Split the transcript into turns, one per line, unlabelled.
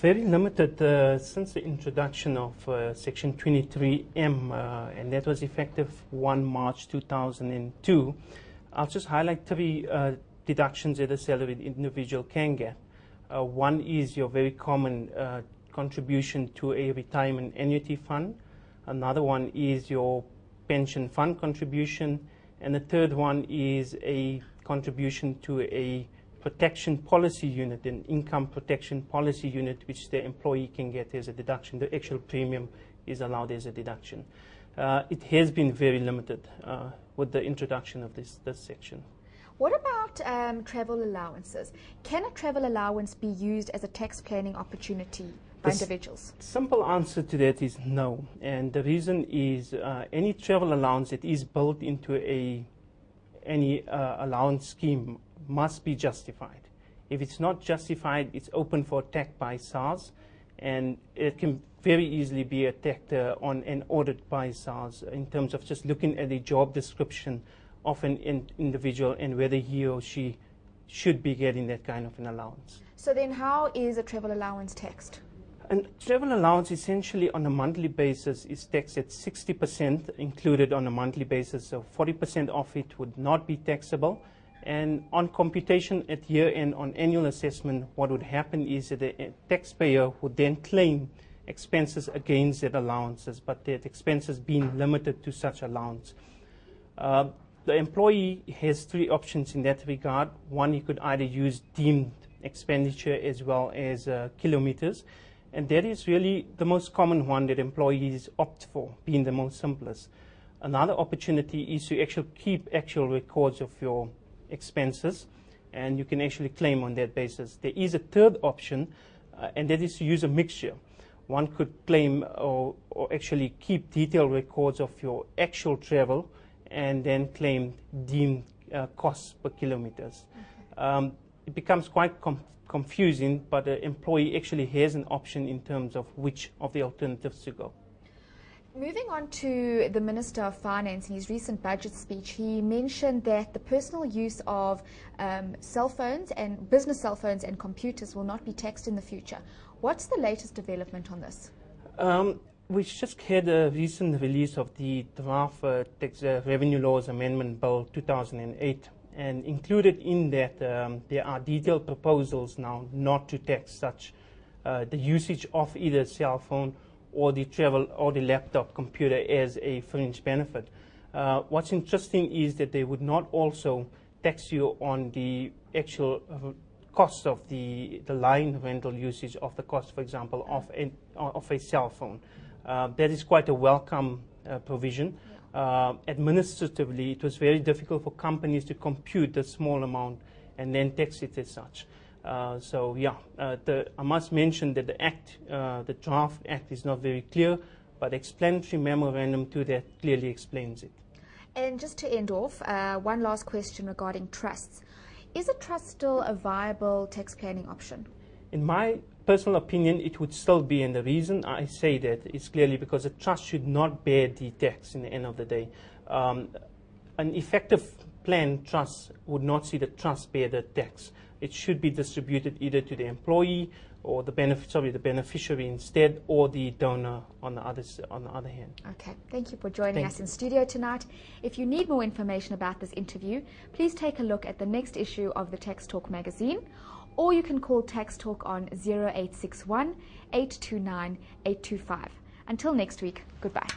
Very limited since the introduction of Section 23M, and that was effective 1 March 2002. I'll just highlight three deductions that a salaried individual can get. One is your very common contribution to a retirement annuity fund. Another one is your pension fund contribution. And the third one is a contribution to a protection policy unit, an income protection policy unit, which the employee can get as a deduction. The actual premium is allowed as a deduction. It has been very limited with the introduction of this section.
What about travel allowances? Can a travel allowance be used as a tax planning opportunity by individuals?
The simple answer to that is no. And the reason is any travel allowance that is built into any allowance scheme must be justified. If it's not justified, it's open for attack by SARS, and it can very easily be attacked on an audit by SARS in terms of just looking at the job description of an individual and whether he or she should be getting that kind of an allowance.
So then how is a travel allowance taxed?
And travel allowance essentially on a monthly basis is taxed at 60% included on a monthly basis, so 40% of it would not be taxable. And on computation at year end on annual assessment, what would happen is that the taxpayer would then claim expenses against that allowances, but that expenses being limited to such allowance. The employee has three options in that regard. One, he could either use deemed expenditure as well as kilometers, and that is really the most common one that employees opt for, being the most simplest. Another opportunity is to actually keep actual records of your expenses, and you can actually claim on that basis. There is a third option, and that is to use a mixture. One could claim or actually keep detailed records of your actual travel and then claim deemed costs per kilometers. Okay. It becomes quite confusing, but the employee actually has an option in terms of which of the alternatives to go.
Moving on to the Minister of Finance, in his recent budget speech, he mentioned that the personal use of cell phones and business cell phones and computers will not be taxed in the future. What's the latest development on this?
We just had a recent release of the draft Tax Revenue Laws Amendment Bill 2008, and included in that there are detailed proposals now not to tax such the usage of either cell phone or the travel or the laptop computer as a fringe benefit. What's interesting is that they would not also tax you on the actual cost of the line rental usage of the cost, for example, of a cell phone. That is quite a welcome provision. Administratively, it was very difficult for companies to compute the small amount and then tax it as such. So yeah, I must mention that the act, the draft act, is not very clear, but the explanatory memorandum to that clearly explains it.
And just to end off, one last question regarding trusts. Is a trust still a viable tax planning option? In
my personal opinion, it would still be, and the reason I say that is clearly because a trust should not bear the tax in the end of the day. An effective planned trust would not see the trust bear the tax. It should be distributed either to the employee or the beneficiary instead, or the donor on the other hand.
Okay, thank you for joining us in studio tonight. If you need more information about this interview, please take a look at the next issue of the Tax Talk magazine, or you can call Tax Talk on 0861 829 825. Until next week, goodbye.